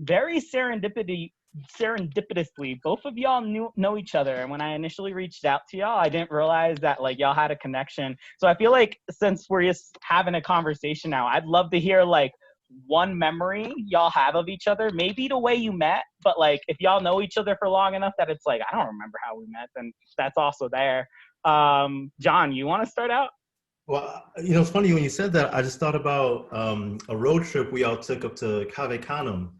very serendipitously, both of y'all know each other. And when I initially reached out to y'all, I didn't realize that like y'all had a connection. So I feel like since we're just having a conversation now, I'd love to hear like one memory y'all have of each other, maybe the way you met, but like if y'all know each other for long enough that it's like, I don't remember how we met, then that's also there. John, you want to start out? Well, you know, it's funny when you said that, I just thought about a road trip we all took up to Canem.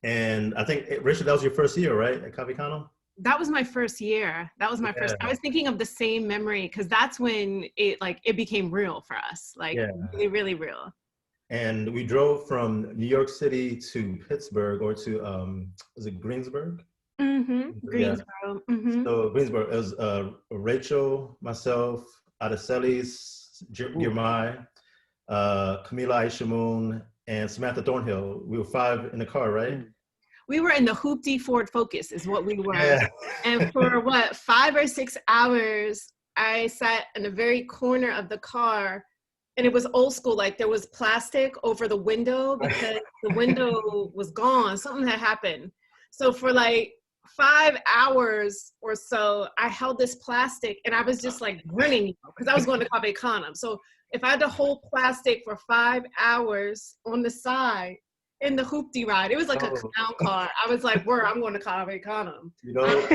And I think, Richard, that was your first year, right, at Canem? That was my first year. That was my first. I was thinking of the same memory because that's when it became real for us, like really, really real. And we drove from New York City to Pittsburgh, or to was it Greensburg? Mm-hmm. Greensboro. Yeah. Mm-hmm. So Greensboro, it was Rachel, myself, Adaselis, Girmay, Camila Aishamoon, and Samantha Thornhill. We were 5 in the car, right? We were in the Hoopty Ford Focus is what we were. Yeah. And for 5 or 6 hours, I sat in the very corner of the car, and it was old school. Like there was plastic over the window because the window was gone. Something had happened. So for like 5 hours or so, I held this plastic and I was just like grinning because I was going to Kontemporary. So if I had to hold plastic for 5 hours on the side in the hoopty ride, it was like a clown car. I was like, I'm going to Kontemporary. You know,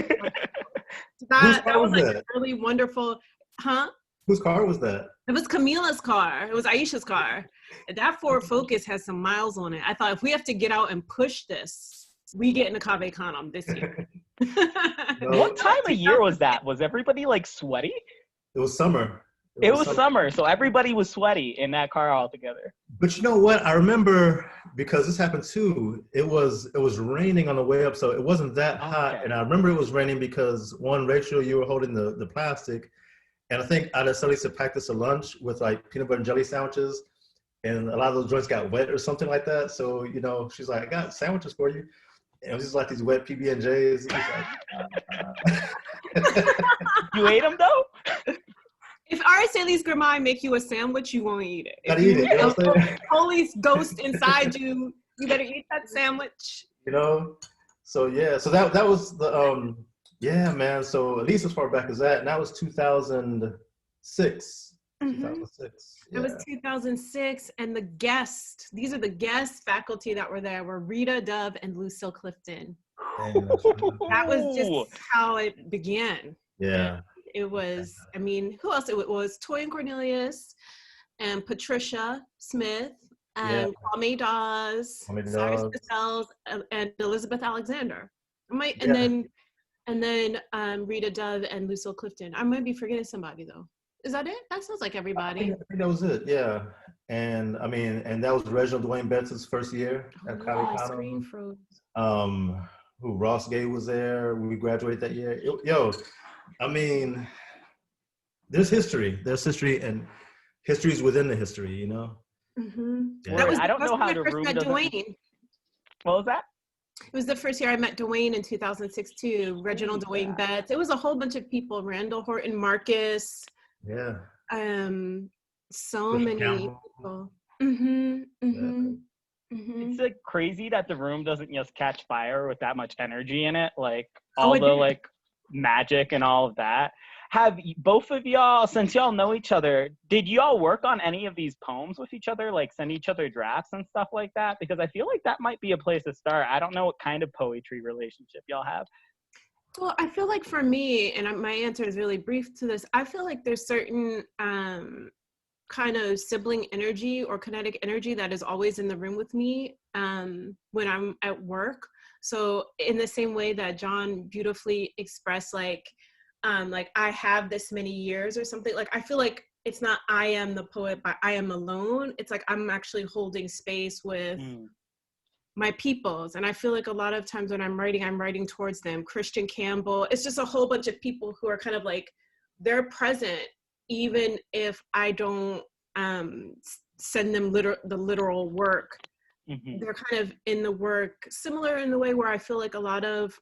that was like really wonderful. Huh? Whose car was that? It was Camila's car. It was Aisha's car. That Ford Focus has some miles on it. I thought if we have to get out and push this, we get into Kontemporary this year. What time of year was that? Was everybody like sweaty? It was summer. It was summer, so everybody was sweaty in that car all together. But you know what? I remember, because this happened too, it was raining on the way up, so it wasn't that hot. And I remember it was raining because, one, Rachel, you were holding the plastic, and I think Adaselis had packed us a lunch with like peanut butter and jelly sandwiches, and a lot of those joints got wet or something like that. So, you know, she's like, I got sandwiches for you. And it was just like these wet PB&Js. Like, you ate them though? If Adaselis Girmay make you a sandwich, you won't eat it. Gotta eat it. You know what I'm saying? Holy ghost inside you, you better eat that sandwich. You know? So yeah, so that was the yeah, man. So at least as far back as that, and that was 2006. Mm-hmm. 2006. Yeah. It was 2006, and these are the guest faculty that were there, were Rita Dove and Lucille Clifton. That was just how it began. Yeah. It was, I mean, who else? It was Toy and Cornelius, and Patricia Smith, and Kwame Dawes, Cyrus Castells, and Elizabeth Alexander. And then Rita Dove and Lucille Clifton. I might be forgetting somebody though. Is that it? That sounds like everybody. I think that was it, yeah. And I mean, and that was Reginald Dwayne Betts' first year at Kontemporary. Who Ross Gay was there. We graduated that year. I mean, there's history. There's history, and history is within the history, you know? Mm-hmm. Yeah. I don't know how to room Dwayne. What was that? It was the first year I met Dwayne in 2006 too. Reginald Dwayne Betts. It was a whole bunch of people. Randall Horton Marcus. Yeah. So many people. Mm-hmm. Mm-hmm. Mm-hmm. It's like crazy that the room doesn't just catch fire with that much energy in it. Like all the like magic and all of that. Have both of y'all, since y'all know each other, did y'all work on any of these poems with each other, like send each other drafts and stuff like that? Because I feel like that might be a place to start. I don't know what kind of poetry relationship y'all have. Well, I feel like for me, and my answer is really brief to this, I feel like there's certain kind of sibling energy or kinetic energy that is always in the room with me when I'm at work. So in the same way that John beautifully expressed, like I have this many years or something, like I feel like it's not I am the poet, but I am alone. It's like I'm actually holding space with my peoples. And I feel like a lot of times when I'm writing towards them. Christian Campbell, it's just a whole bunch of people who are kind of like, they're present, even if I don't send them the literal work. Mm-hmm. They're kind of in the work, similar in the way where I feel like a lot of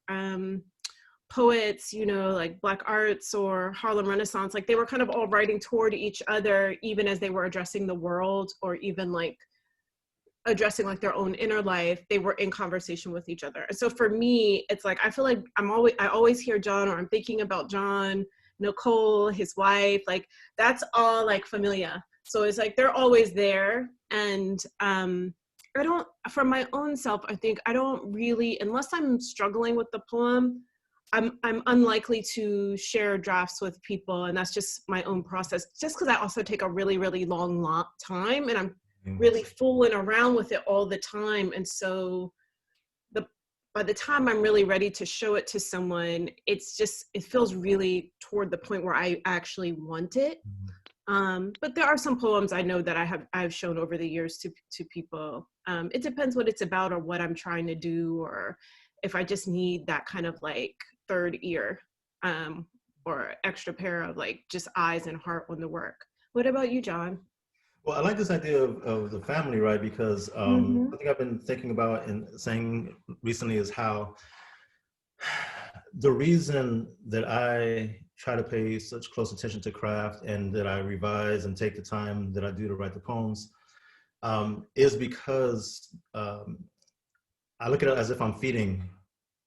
poets, you know, like Black Arts or Harlem Renaissance, like they were kind of all writing toward each other, even as they were addressing the world, or even like addressing like their own inner life, they were in conversation with each other. And so for me, it's like, I feel like I always hear John, or I'm thinking about John, Nicole, his wife, like that's all like familia. So it's like, they're always there. And for my own self, I think I don't really, unless I'm struggling with the poem, I'm unlikely to share drafts with people. And that's just my own process, just because I also take a really, really long time, and I'm really fooling around with it all the time. And so by the time I'm really ready to show it to someone, it feels really toward the point where I actually want it. But there are some poems I know that I've shown over the years to people. It depends what it's about, or what I'm trying to do, or if I just need that kind of like third ear, or extra pair of like just eyes and heart on the work. What about you, John? Well, I like this idea of the family, right? Because something I've been thinking about and saying recently is how the reason that I try to pay such close attention to craft, and that I revise and take the time that I do to write the poems, is because I look at it as if I'm feeding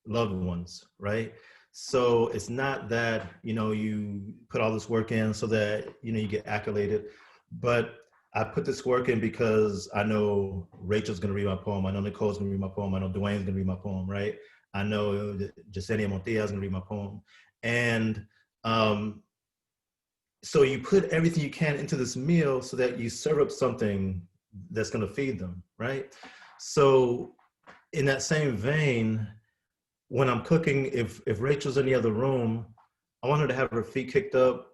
loved ones, right? So it's not that, you put all this work in so that, you get accoladed, but I put this work in because I know Rachel's gonna read my poem. I know Nicole's gonna read my poem. I know Dwayne's gonna read my poem, right? I know that Jasenia Montilla's gonna read my poem. And so you put everything you can into this meal so that you serve up something that's gonna feed them, right? So in that same vein, when I'm cooking, if Rachel's in the other room, I want her to have her feet kicked up,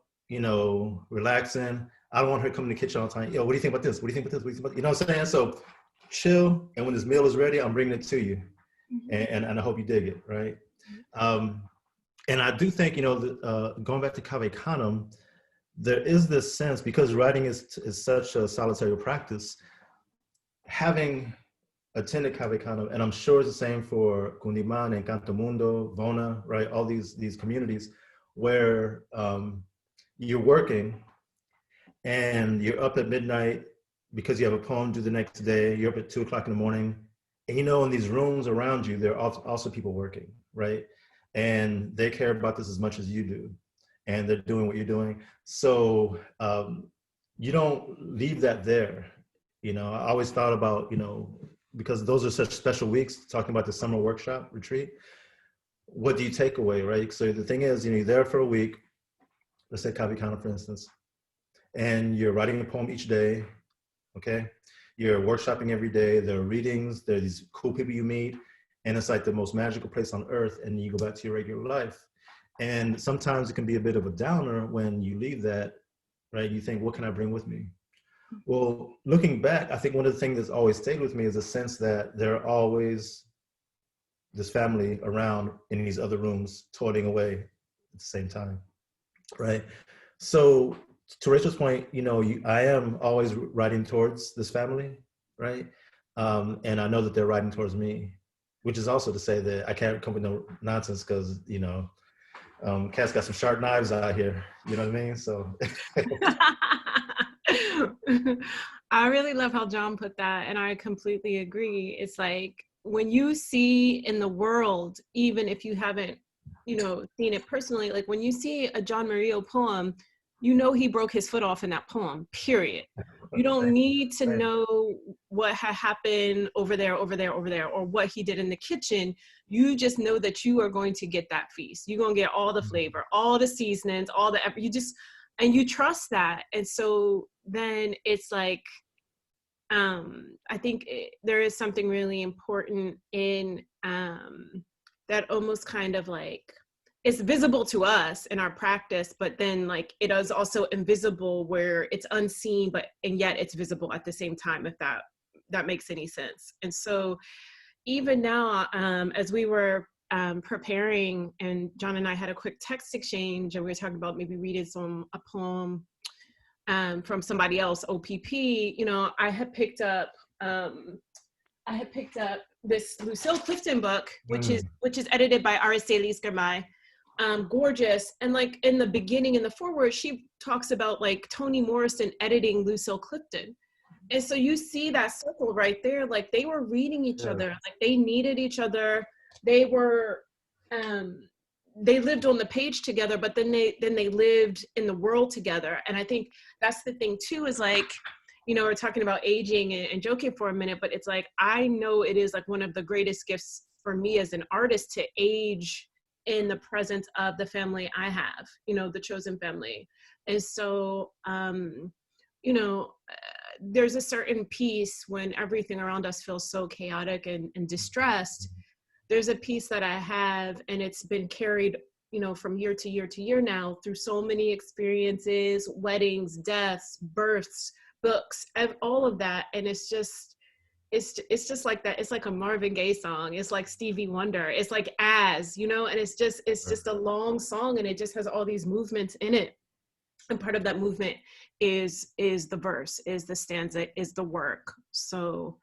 relaxing. I don't want her coming to the kitchen all the time. Yo, what do you think about this? What do you think about this? What do you think about, you know what I'm saying? So chill, and when this meal is ready, I'm bringing it to you. And I hope you dig it, right? And I do think, going back to Cave Canem, there is this sense, because writing is such a solitary practice, having attended Cave Canem, and I'm sure it's the same for Cundiman and Cantamundo, Vona, right? All these communities where you're working and you're up at midnight because you have a poem due the next day. You're up at 2 o'clock in the morning, and in these rooms around you, there are also people working, right? And they care about this as much as you do, and they're doing what you're doing. So you don't leave that there. I always thought about, because those are such special weeks, talking about the summer workshop retreat, what do you take away, right? So the thing is, you're there for a week, let's say Cave Canem, for instance, and you're writing a poem each day, okay? You're workshopping every day, there are readings, there are these cool people you meet, and it's like the most magical place on earth, and you go back to your regular life. And sometimes it can be a bit of a downer when you leave that, right? You think, what can I bring with me? Well, looking back, I think one of the things that's always stayed with me is a sense that there are always this family around in these other rooms toiling away at the same time, right? So to Rachel's point, I am always writing towards this family, right? And I know that they're writing towards me, which is also to say that I can't come with no nonsense because, Cat's got some sharp knives out here, you know what I mean? So. I really love how John put that, and I completely agree. It's like, when you see in the world, even if you haven't, seen it personally, like when you see a John Murillo poem, he broke his foot off in that poem, period. You don't need to know what had happened over there, or what he did in the kitchen. You just know that you are going to get that feast. You're going to get all the flavor, all the seasonings, and you trust that. And so then it's like, I think there is something really important in that, almost kind of like, it's visible to us in our practice, but then like it is also invisible, where it's unseen, and yet it's visible at the same time, if that makes any sense. And so even now, as we were preparing, and John and I had a quick text exchange, and we were talking about maybe reading a poem from somebody else, OPP, I had picked up this Lucille Clifton book, which is edited by Ars Poetica, gorgeous. And like in the beginning, in the foreword, she talks about like Toni Morrison editing Lucille Clifton. And so you see that circle right there, like they were reading each other, like they needed each other. They were, they lived on the page together, but then they lived in the world together. And I think that's the thing too, is like, you know, we're talking about aging and joking for a minute, but it's like, I know it is like one of the greatest gifts for me as an artist to age in the presence of the family I have, you know, the chosen family. And so, you know, there's a certain peace when everything around us feels so chaotic and distressed. There's a piece that I have, and it's been carried, you know, from year to year to year now through so many experiences, weddings, deaths, births, books, all of that. And it's just like that. It's like a Marvin Gaye song. It's like Stevie Wonder. It's like As, you know, and it's just a long song, and it just has all these movements in it. And part of that movement is the verse, is the stanza, is the work. So,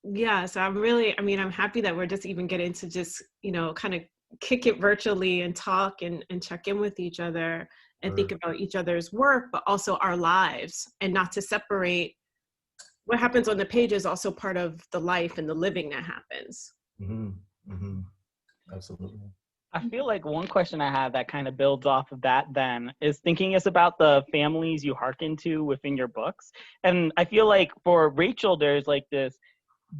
yeah, so I'm happy that we're just even getting to just, you know, kind of kick it virtually and talk and check in with each other and think about each other's work, but also our lives, and not to separate. What happens on the page is also part of the life and the living that happens. Mm-hmm. Mm-hmm. Absolutely. I feel like one question I have that kind of builds off of that then is thinking is about the families you hearken to within your books. And I feel like for Rachel, there's like this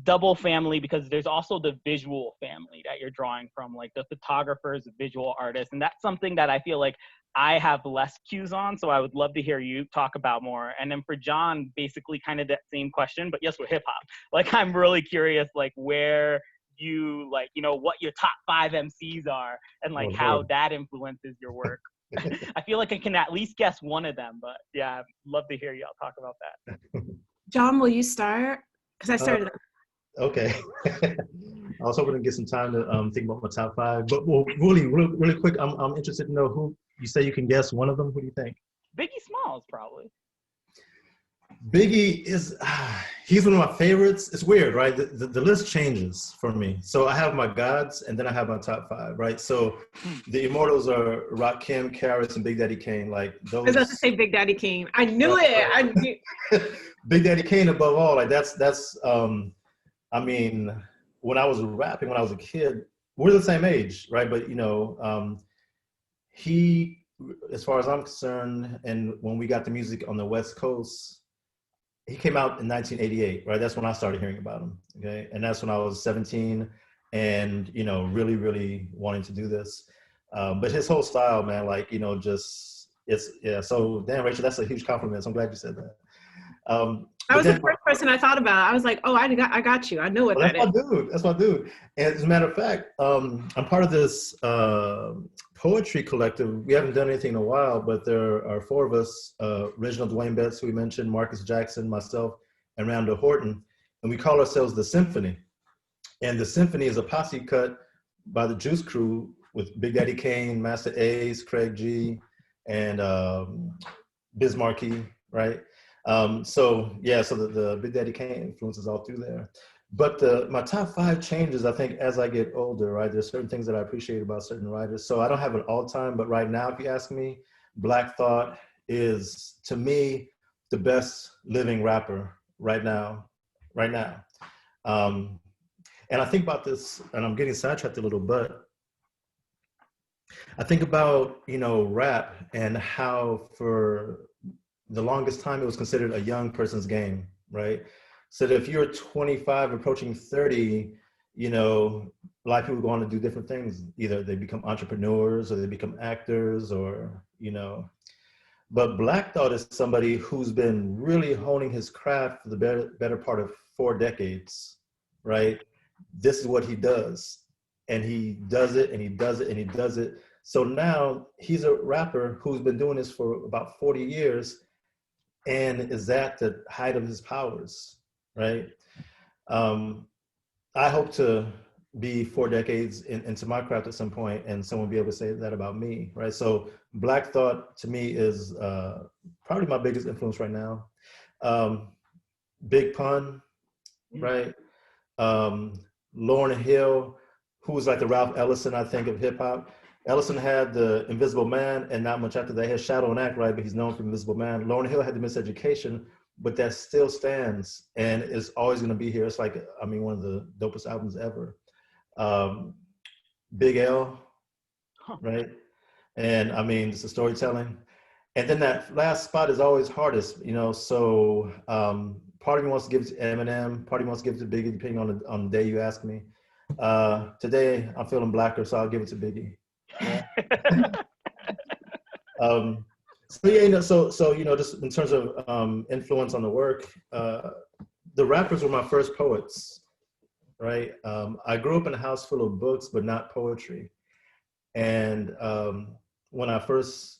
double family, because there's also the visual family that you're drawing from, like the photographers, the visual artists. And that's something that I feel like I have less cues on. So I would love to hear you talk about more. And then for John, basically kind of that same question, but yes, with hip hop. Like, I'm really curious, like where you, like, you know, what your top 5 MCs are, and like how that influences your work. I feel like I can at least guess one of them, but yeah, I'd love to hear y'all talk about that. John, will you start? Because I started. Okay. I was hoping to get some time to think about my top 5, but well, really quick, I'm interested to know who you say you can guess one of them. Who do you think? Biggie Smalls, probably. Biggie is, he's one of my favorites. It's weird, right? The list changes for me. So I have my gods, and then I have my top 5, right? So the immortals are Rakim, Karis, and Big Daddy Kane. Like those. I was about to say Big Daddy Kane. I knew it. I knew. Big Daddy Kane above all. Like that's. I mean, when I was rapping, when I was a kid, we're the same age, right? But you know, he, as far as I'm concerned, and when we got the music on the West Coast. He came out in 1988, right? That's when I started hearing about him, okay? And that's when I was 17 and, you know, really, really wanting to do this. But his whole style, man, like, you know, just, it's, yeah. So, damn, Rachel, that's a huge compliment. So I'm glad you said that. That was the first person I thought about. I was like, oh, I got you. I know what that is. That's my dude. And as a matter of fact, I'm part of this poetry collective. We haven't done anything in a while, but there are 4 of us, Reginald Dwayne Betts, who we mentioned, Marcus Jackson, myself, and Randall Horton. And we call ourselves the Symphony. And the Symphony is a posse cut by the Juice Crew with Big Daddy Kane, Master Ace, Craig G, and Biz Markie, right? So the Big Daddy Kane influence is all through there. But my top 5 changes, I think, as I get older, right? There's certain things that I appreciate about certain writers. So I don't have an all-time, but right now, if you ask me, Black Thought is, to me, the best living rapper right now. And I think about this, and I'm getting sidetracked a little, but I think about, you know, rap and how for the longest time it was considered a young person's game, right? So that if you're 25 approaching 30, you know, a lot of people go on to do different things. Either they become entrepreneurs or they become actors, or, you know. But Black Thought is somebody who's been really honing his craft for the better part of 4 decades, right? This is what he does. And he does it, and he does it, and he does it. So now he's a rapper who's been doing this for about 40 years and is at the height of his powers, right? I hope to be 4 decades into my craft at some point, and someone be able to say that about me, right? So Black Thought to me is probably my biggest influence right now. Big Pun, right? Lauryn Hill, who was like the Ralph Ellison, I think, of hip hop. Ellison had the Invisible Man, and not much after that. He had Shadow and Act, right? But he's known for Invisible Man. Lauryn Hill had the Miseducation, but that still stands and is always going to be here. It's like, I mean, one of the dopest albums ever. Big L, right? And I mean, it's the storytelling. And then that last spot is always hardest, you know, so part of me wants to give it to Eminem, part of me wants to give it to Biggie, depending on the day you ask me. Today, I'm feeling blacker, so I'll give it to Biggie. Yeah. So yeah, you know, so you know, just in terms of influence on the work, the rappers were my first poets, right? I grew up in a house full of books, but not poetry. And when I first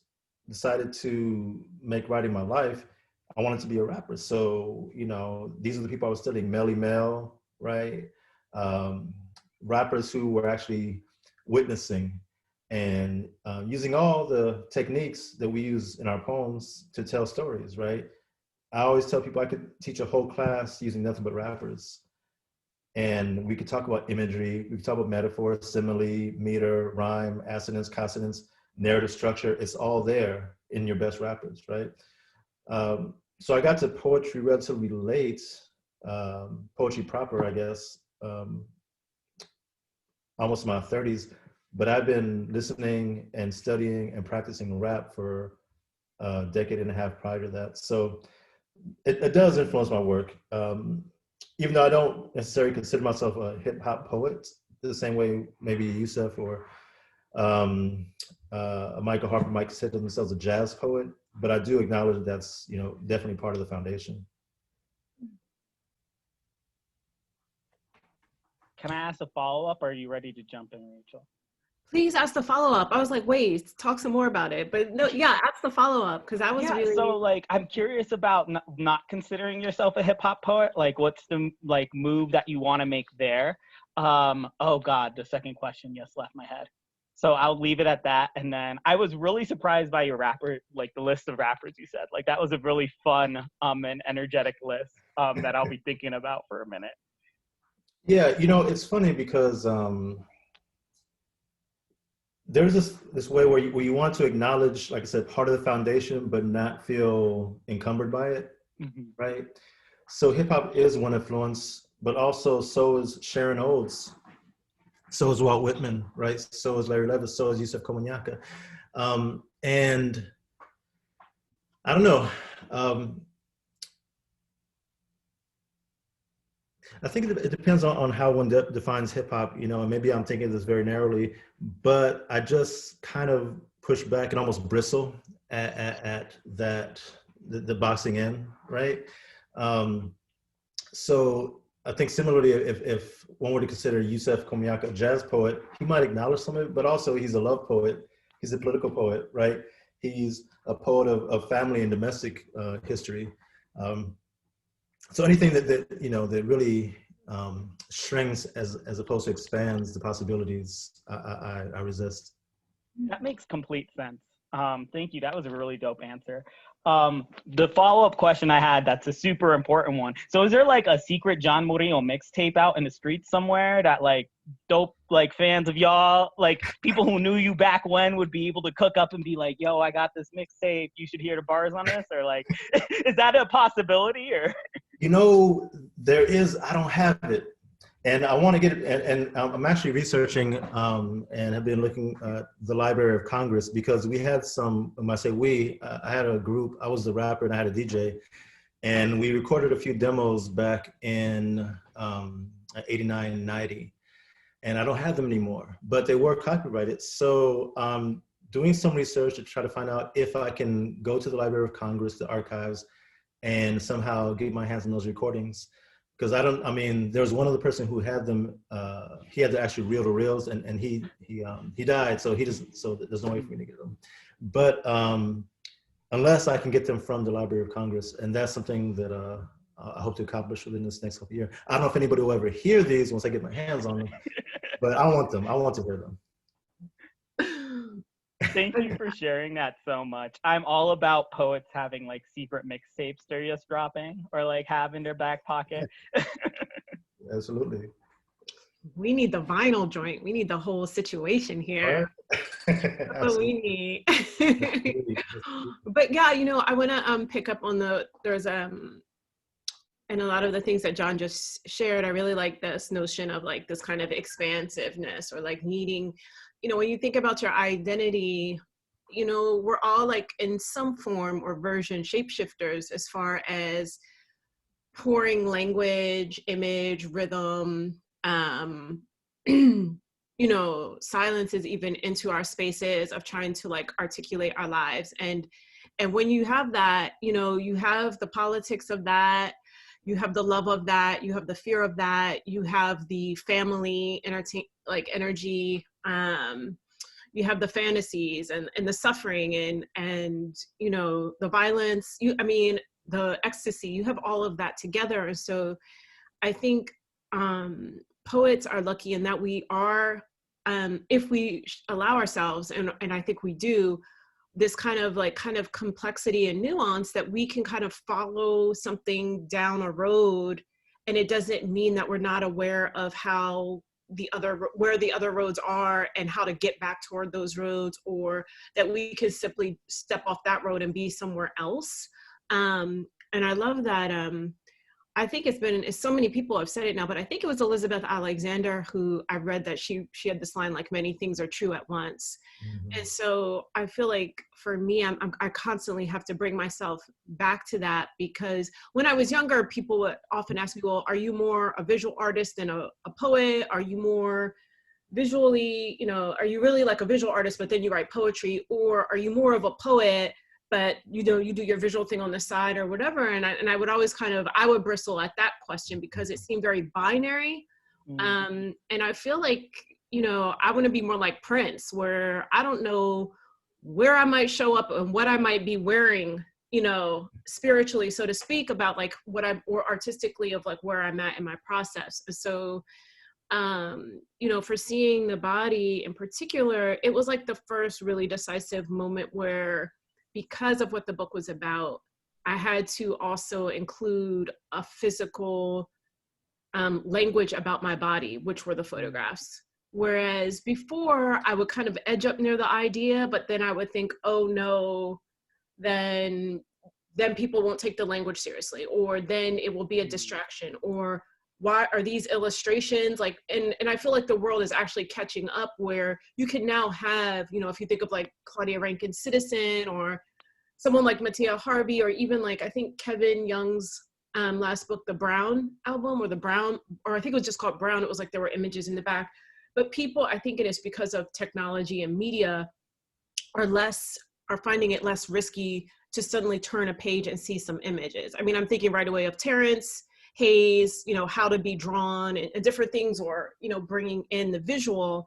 decided to make writing my life, I wanted to be a rapper. So, you know, these are the people I was studying: Melly Mel, right? Rappers who were actually witnessing and using all the techniques that we use in our poems to tell stories, right? I always tell people I could teach a whole class using nothing but rappers. And we could talk about imagery, we could talk about metaphor, simile, meter, rhyme, assonance, consonance, narrative structure. It's all there in your best rappers, right? So I got to poetry relatively late, poetry proper, I guess, almost in my 30s. But I've been listening and studying and practicing rap for a decade and a half prior to that. So it does influence my work. Even though I don't necessarily consider myself a hip hop poet, the same way maybe Yusef or Michael Harper might consider themselves a jazz poet, but I do acknowledge that that's, you know, definitely part of the foundation. Can I ask a follow-up, or are you ready to jump in, Rachel? Please ask the follow-up. I was like, wait, talk some more about it. But no, yeah, ask the follow-up, because I was really... So like, I'm curious about not considering yourself a hip hop poet. Like, what's the like move that you want to make there? Oh God, the second question just left my head. So I'll leave it at that. And then I was really surprised by your rapper, like the list of rappers you said. Like that was a really fun and energetic list that I'll be thinking about for a minute. Yeah, you know, it's funny because there's this way where you want to acknowledge, like I said, part of the foundation, but not feel encumbered by it, right? So hip hop is one influence, but also so is Sharon Olds, so is Walt Whitman, right? So is Larry Levis, so is Yusef Komunyakaa. And I don't know, I think it depends on how one defines hip hop, you know, and maybe I'm thinking this very narrowly, but I just kind of push back and almost bristle at that, the boxing in, right? So I think similarly, if one were to consider Yusef Komunyakaa a jazz poet, he might acknowledge some of it, but also he's a love poet, he's a political poet, right? He's a poet of family and domestic history. So anything that you know that really shrinks as opposed to expands the possibilities, I resist. That makes complete sense. Thank you. That was a really dope answer. The follow-up question I had, that's a super important one. So is there like a secret John Murillo mixtape out in the streets somewhere that like dope like fans of y'all, like people who knew you back when would be able to cook up and be like, yo, I got this mixtape, you should hear the bars on this? Or like, is that a possibility? Or you know, there is, I don't have it. And I want to get it, and I'm actually researching and have been looking at the Library of Congress, because we had some, when I say we, I had a group, I was the rapper and I had a DJ, and we recorded a few demos back in 89, 90, and I don't have them anymore, but they were copyrighted. So I'm doing some research to try to find out if I can go to the Library of Congress, the archives, and somehow get my hands on those recordings. Because I mean, there was one other person who had them, he had to actually reel to reels, and he died, so there's no way for me to get them. But unless I can get them from the Library of Congress, and that's something that I hope to accomplish within this next couple of years. I don't know if anybody will ever hear these once I get my hands on them, but I want them, I want to hear them. Thank you for sharing that so much. I'm all about poets having like secret mixtapes they're just dropping or like have in their back pocket. Absolutely. We need the vinyl joint. We need the whole situation here. That's what we need. But yeah, you know, I want to pick up on there's and a lot of the things that John just shared, I really like this notion of like this kind of expansiveness, or like needing, when you think about your identity, we're all like in some form or version shapeshifters as far as pouring language, image, rhythm, silences even into our spaces of trying to like articulate our lives. And when you have that, you have the politics of that, you have the love of that, you have the fear of that, you have the family energy, you have the fantasies and the suffering and the violence, the ecstasy, you have all of that together. And so I think poets are lucky in that we are, if we allow ourselves, and I think we do, this kind of complexity and nuance, that we can kind of follow something down a road, and it doesn't mean that we're not aware of where the other roads are and how to get back toward those roads, or that we could simply step off that road and be somewhere else. And I love that. I think it's so many people have said it now, but I think it was Elizabeth Alexander who I read that she had this line, like, many things are true at once. Mm-hmm. And so I feel like for me, I constantly have to bring myself back to that, because when I was younger, people would often ask me, well, are you more a visual artist than a poet? Are you more visually, are you really like a visual artist, but then you write poetry? Or are you more of a poet, but you do your visual thing on the side or whatever? And I would always I would bristle at that question, because it seemed very binary. Mm-hmm. And I feel like, I want to be more like Prince, where I don't know where I might show up and what I might be wearing, spiritually, so to speak, about like or artistically, of like where I'm at in my process. So, for Seeing the Body in particular, it was like the first really decisive moment where, because of what the book was about, I had to also include a physical language about my body, which were the photographs. Whereas before, I would kind of edge up near the idea, but then I would think, oh no, then people won't take the language seriously, or then it will be a distraction, or why are these illustrations like, and I feel like the world is actually catching up, where you can now have, if you think of like Claudia Rankine's Citizen, or someone like Mattia Harvey, or even like, I think Kevin Young's last book, the Brown album, or I think it was just called Brown. It was like there were images in the back. But people, I think it is because of technology and media, are finding it less risky to suddenly turn a page and see some images. I mean, I'm thinking right away of Terrence Hayes, How to Be Drawn, and different things, or, bringing in the visual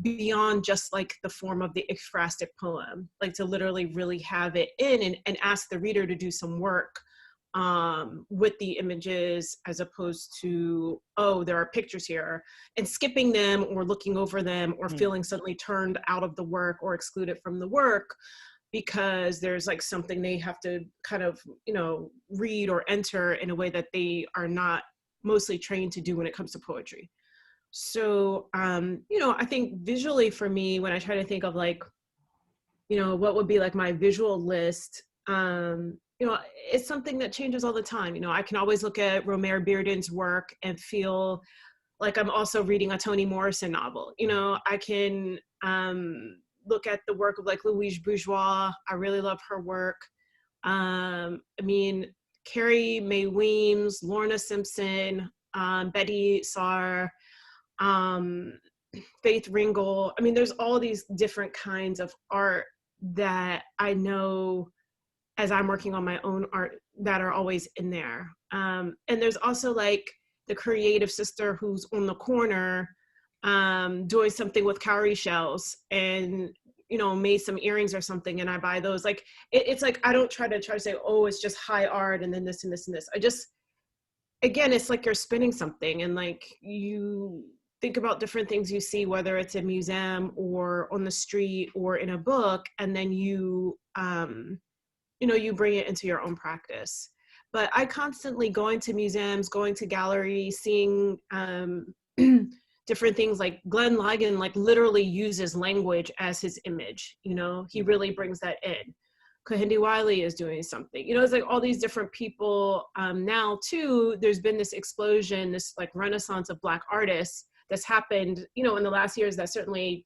beyond just like the form of the ekphrastic poem, like to literally really have it in and ask the reader to do some work with the images, as opposed to, oh, there are pictures here, and skipping them or looking over them, or feeling suddenly turned out of the work or excluded from the work, because there's like something they have to kind of, read or enter in a way that they are not mostly trained to do when it comes to poetry. So, I think visually for me, when I try to think of like, what would be like my visual list, it's something that changes all the time. I can always look at Romare Bearden's work and feel like I'm also reading a Toni Morrison novel. I can look at the work of like Louise Bourgeois. I really love her work. Carrie Mae Weems, Lorna Simpson, Betty Saar, Faith Ringgold. There's all these different kinds of art that I know, as I'm working on my own art, that are always in there. And there's also like the creative sister who's on the corner doing something with cowrie shells and, made some earrings or something, and I buy those. Like, it's like, I don't try to say, oh, it's just high art and then this and this and this. I just, again, it's like you're spinning something, and like you think about different things you see, whether it's a museum or on the street or in a book, and then you bring it into your own practice. But I constantly going to museums, going to galleries, seeing different things. Like Glenn Ligon, like literally uses language as his image. He really brings that in. Kehinde Wiley is doing something. You know, it's like all these different people. Now too, there's been this explosion, this like renaissance of Black artists that's happened, you know, in the last years, that certainly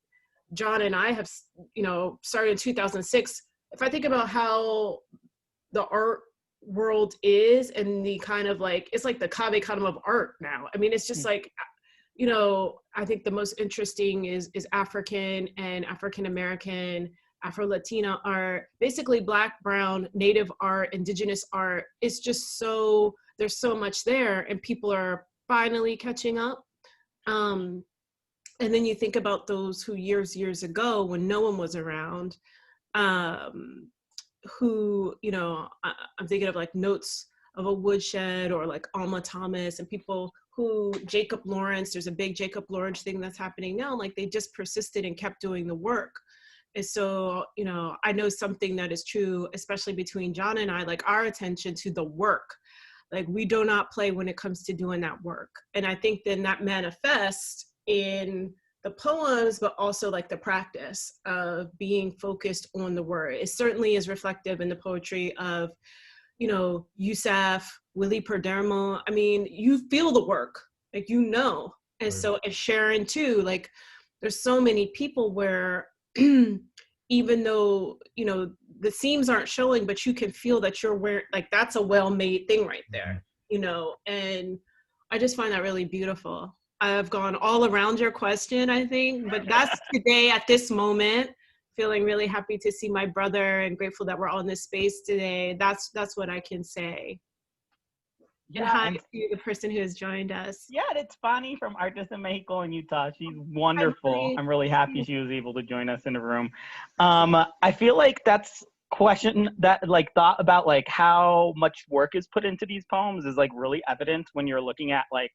John and I have, you know, started in 2006. If I think about how the art world is, and the kind of like, it's like the Cave Canem of art now. I mean, it's just like, you know, I think the most interesting is African and African American, Afro-Latina art, basically Black, Brown, Native art, Indigenous art. It's just so, there's so much there, and people are finally catching up. And then you think about those who years ago, when no one was around, who, you know, I'm thinking of like Notes of a Woodshed, or like Alma Thomas, and people who, Jacob Lawrence, there's a big Jacob Lawrence thing that's happening now, like they just persisted and kept doing the work. And so, you know, I know something that is true, especially between John and I, like our attention to the work. Like we do not play when it comes to doing that work. And I think then that manifests in the poems, but also like the practice of being focused on the word. It certainly is reflective in the poetry of, you know, Yusef, Willie Perdermo. I mean, you feel the work, like, you know. And so, and Sharon too, like there's so many people where even though, you know, the seams aren't showing, but you can feel that you're wearing, like that's a well-made thing right there, you know. And I just find that really beautiful. I've gone all around your question, I think, but that's today at this moment, feeling really happy to see my brother and grateful that we're all in this space today. That's what I can say. Yeah, and hi to the person who has joined us. Yeah, it's Fanny from Artists in Mexico in Utah. She's wonderful. I'm really happy she was able to join us in the room. I feel like that's question that like thought about like how much work is put into these poems is like really evident when you're looking at like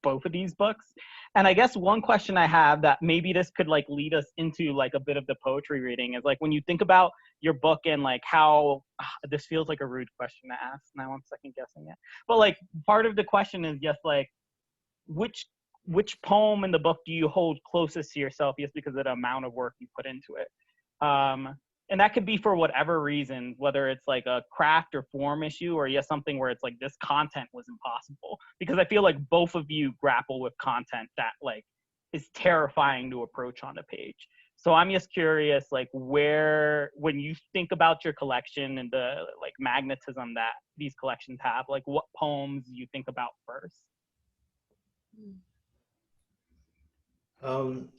both of these books. And I guess one question I have that maybe this could like lead us into like a bit of the poetry reading is like when you think about your book and like how this feels like a rude question to ask, now I'm second guessing it, but like part of the question is just like which poem in the book do you hold closest to yourself just because of the amount of work you put into it? And that could be for whatever reason, whether it's like a craft or form issue or just something where it's like this content was impossible. Because I feel like both of you grapple with content that like is terrifying to approach on a page. So I'm just curious, like where, when you think about your collection and the like magnetism that these collections have, like what poems do you think about first?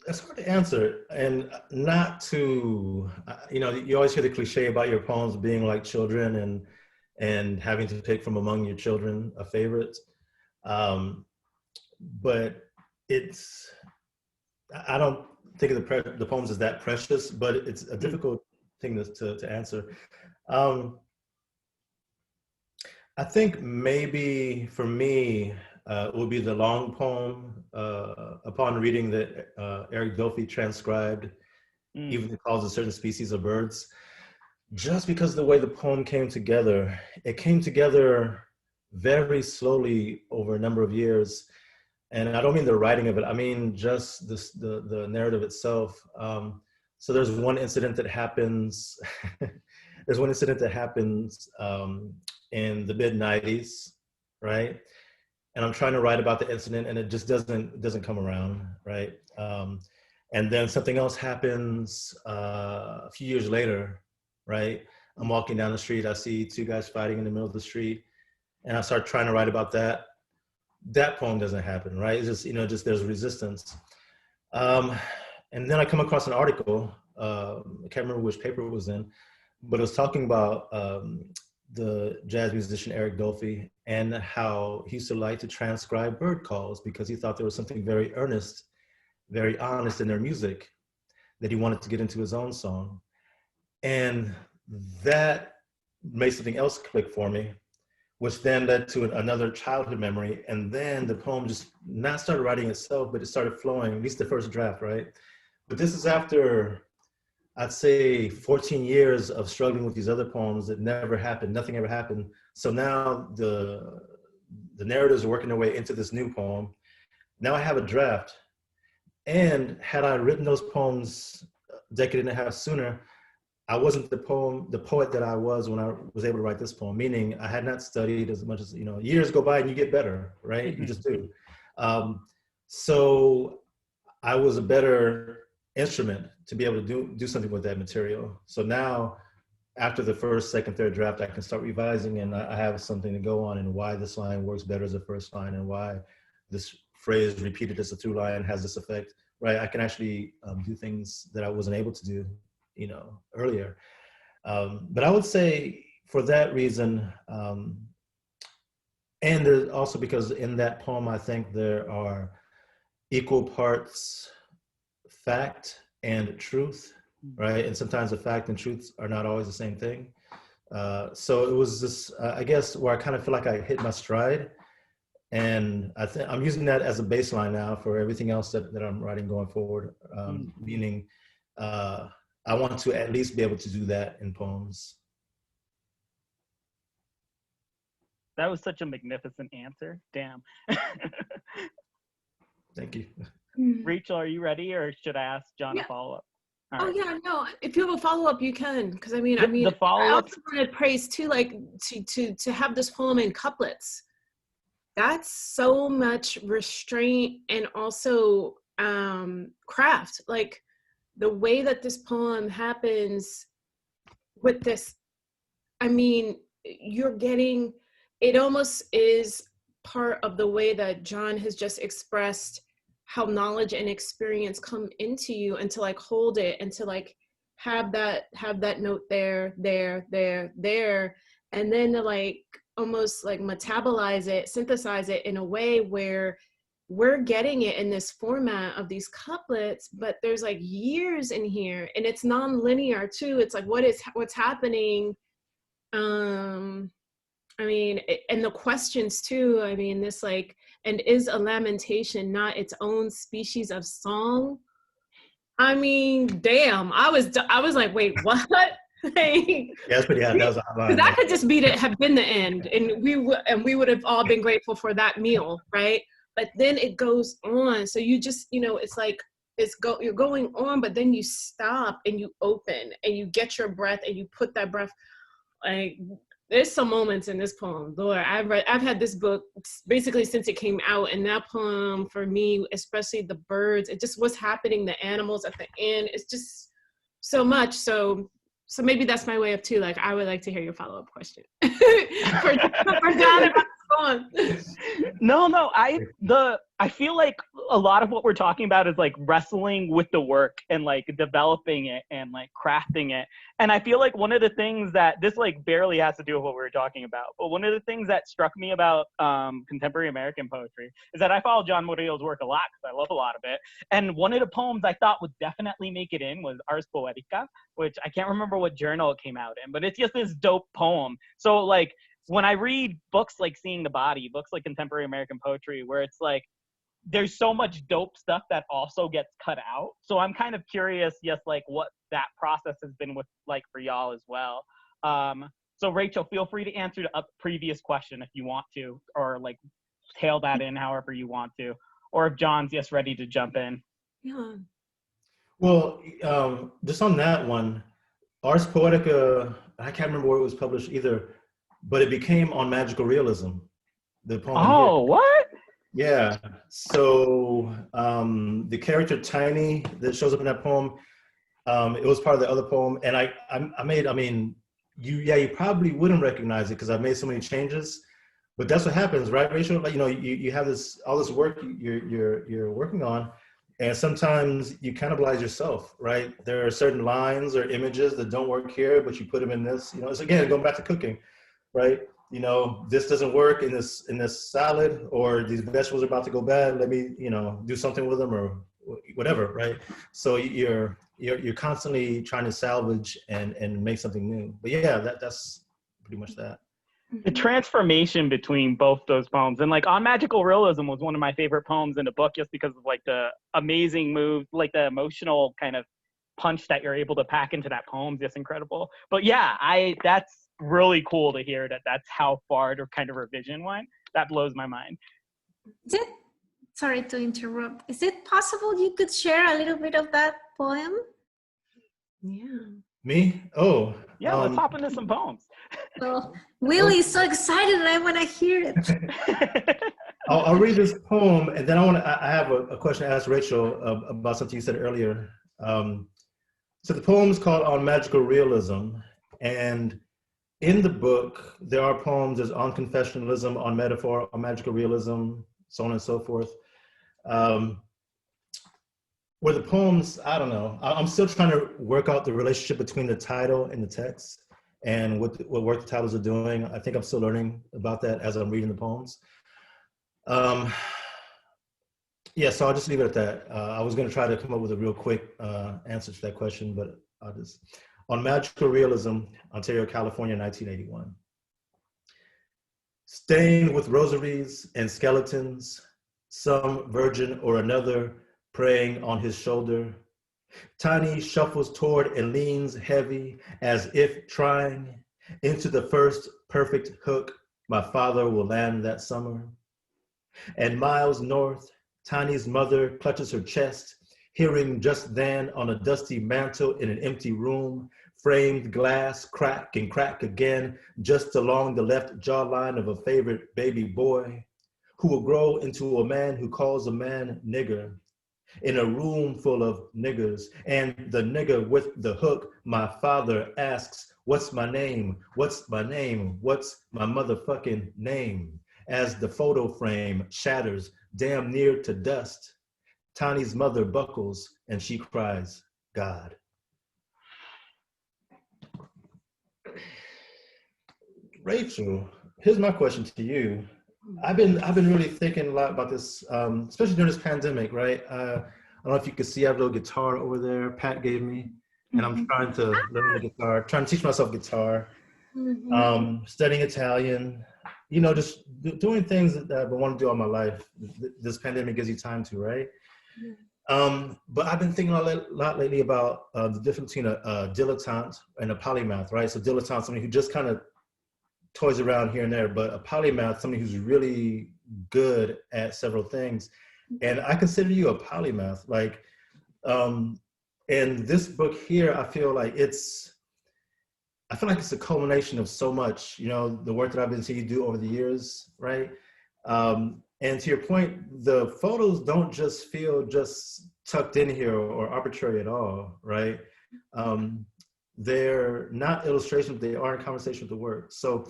It's hard to answer, and not to, you know, you always hear the cliche about your poems being like children and having to pick from among your children a favorite. But it's, I don't think of the poems as that precious, but it's a difficult thing to answer. I think maybe for me, it would be the long poem, upon reading that Eric Dolphy transcribed, even it calls a certain species of birds. Just because of the way the poem came together, it came together very slowly over a number of years. And I don't mean the writing of it, I mean just the narrative itself. So there's one incident that happens, there's one incident that happens in the mid-90s, right? And I'm trying to write about the incident and it just doesn't come around, right? And then something else happens a few years later, right? I'm walking down the street, I see two guys fighting in the middle of the street, and I start trying to write about that. That poem doesn't happen, right? It's just, you know, just there's resistance. And then I come across an article, I can't remember which paper it was in, but it was talking about the jazz musician Eric Dolphy and how he used to like to transcribe bird calls because he thought there was something very earnest, very honest in their music that he wanted to get into his own song. And that made something else click for me, which then led to another childhood memory. And then the poem just not started writing itself, but it started flowing, at least the first draft, right? But this is after, I'd say 14 years of struggling with these other poems that never happened, nothing ever happened. So now the narratives are working their way into this new poem. Now I have a draft. And had I written those poems a decade and a half sooner, I wasn't the poet that I was when I was able to write this poem, meaning I had not studied as much as, years go by and you get better, right? Mm-hmm. You just do. So I was a better instrument to be able to do something with that material. So now, after the first, second, third draft, I can start revising, and I have something to go on, and why this line works better as a first line, and why this phrase repeated as a through line has this effect, right? I can actually do things that I wasn't able to do, earlier. But I would say for that reason, and also because in that poem, I think there are equal parts fact and truth, right? And sometimes the fact and truth are not always the same thing. So it was this, I guess, where I kind of feel like I hit my stride. And I think I'm using that as a baseline now for everything else that I'm writing going forward, meaning I want to at least be able to do that in poems. That was such a magnificent answer. Damn. Thank you. Rachel, are you ready, or should I ask John a follow-up? Oh yeah, no. If you have a follow-up, you can, because I mean, The follow-up. I also wanted praise too, like to have this poem in couplets. That's so much restraint and also craft. Like the way that this poem happens with this, I mean, you're getting, it almost is part of the way that John has just expressed how knowledge and experience come into you, and to like hold it and to like have that note there, and then to like almost like metabolize it, synthesize it in a way where we're getting it in this format of these couplets, but there's like years in here, and it's non-linear too. It's like what's happening. I mean, and the questions too. I mean, this like, and is a lamentation not its own species of song? I mean, damn. I was like, wait, what? Like, yeah, that's pretty hot. That was a hot line. That could just have been the end, and we would have all been grateful for that meal, right? But then it goes on. So you just, it's like you're going on, but then you stop and you open and you get your breath and you put that breath. Like, there's some moments in this poem, Lord. I've had this book basically since it came out, and that poem for me, especially the birds, it just what's happening, the animals at the end, it's just so much. So maybe that's my way of too. Like, I would like to hear your follow-up question. for John about this poem. No, I feel like a lot of what we're talking about is like wrestling with the work and like developing it and like crafting it. And I feel like one of the things that this like barely has to do with what we were talking about, but one of the things that struck me about contemporary American poetry is that I follow John Murillo's work a lot because I love a lot of it. And one of the poems I thought would definitely make it in was Ars Poetica, which I can't remember what journal it came out in, but it's just this dope poem. So like when I read books like Seeing the Body, books like Contemporary American Poetry, where it's like, there's so much dope stuff that also gets cut out. So I'm kind of curious, yes, like what that process has been with like for y'all as well. So Rachel, feel free to answer the previous question if you want to, or like tail that in however you want to, or if John's just ready to jump in. Yeah. Well, just on that one, Ars Poetica, I can't remember where it was published either, but it became on Magical Realism. The poem. Oh, what? Yeah. So the character Tiny that shows up in that poem, it was part of the other poem, and you probably wouldn't recognize it because I've made so many changes. But that's what happens, right, Rachel? Like, you have all this work you're working on, and sometimes you cannibalize yourself, right? There are certain lines or images that don't work here, but you put them in this. It's again going back to cooking, right? This doesn't work in this salad, or these vegetables are about to go bad. Let me, do something with them or whatever, right? So you're constantly trying to salvage and make something new. But yeah, that's pretty much that. The transformation between both those poems, and like On Magical Realism was one of my favorite poems in the book just because of like the amazing move, like the emotional kind of punch that you're able to pack into that poem is just incredible. But yeah, that's really cool to hear that's how far the kind of revision went. That blows my mind. Sorry to interrupt. Is it possible you could share a little bit of that poem? Yeah. Me? Oh. Yeah, let's hop into some poems. Well, Willie is so excited and I want to hear it. I'll read this poem, and then I have a question to ask Rachel about something you said earlier. So the poem is called On Magical Realism, and in the book, there are poems, there's on confessionalism, on metaphor, on magical realism, so on and so forth. Where the poems, I don't know, I'm still trying to work out the relationship between the title and the text and what work the titles are doing. I think I'm still learning about that as I'm reading the poems. Yeah, so I'll just leave it at that. I was gonna try to come up with a real quick answer to that question, but I'll just, On Magical Realism, Ontario, California, 1981. Stained with rosaries and skeletons, some virgin or another praying on his shoulder. Tiny shuffles toward and leans heavy as if trying into the first perfect hook my father will land that summer. And miles north, Tiny's mother clutches her chest, hearing just then on a dusty mantle in an empty room, framed glass crack and crack again, just along the left jawline of a favorite baby boy, who will grow into a man who calls a man nigger, in a room full of niggers. And the nigger with the hook, my father asks, what's my name? What's my name? What's my motherfucking name? As the photo frame shatters damn near to dust, Tiny's mother buckles and she cries, God. Rachel, here's my question to you. I've been really thinking a lot about this, especially during this pandemic, right? I don't know if you can see, I have a little guitar over there Pat gave me, and I'm trying to learn the guitar, trying to teach myself guitar, studying Italian, you know, just doing things that I want to do all my life. This pandemic gives you time to, right? But I've been thinking a lot lately about the difference between a dilettante and a polymath, right? So dilettante, somebody who just kind of toys around here and there, but a polymath, somebody who's really good at several things. And I consider you a polymath. Like, and this book here, I feel like it's a culmination of so much, you know, the work that I've been seeing you do over the years, right? And to your point, the photos don't just feel just tucked in here or arbitrary at all, right? They're not illustrations, they are in conversation with the work. So,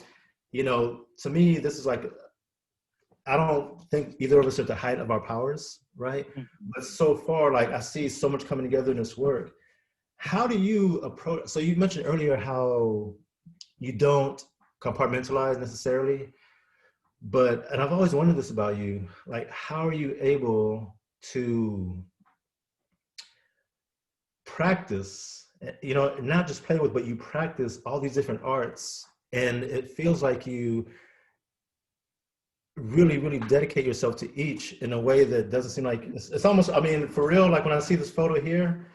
you know, to me, this is like, I don't think either of us are at the height of our powers, right? But so far, like I see so much coming together in this work. How do you approach, so you mentioned earlier how you don't compartmentalize necessarily, and I've always wondered this about you, like how are you able to practice, you know, not just play with, but you practice all these different arts, and it feels like you really, really dedicate yourself to each in a way that doesn't seem like, it's almost, I mean, for real, like when I see this photo here,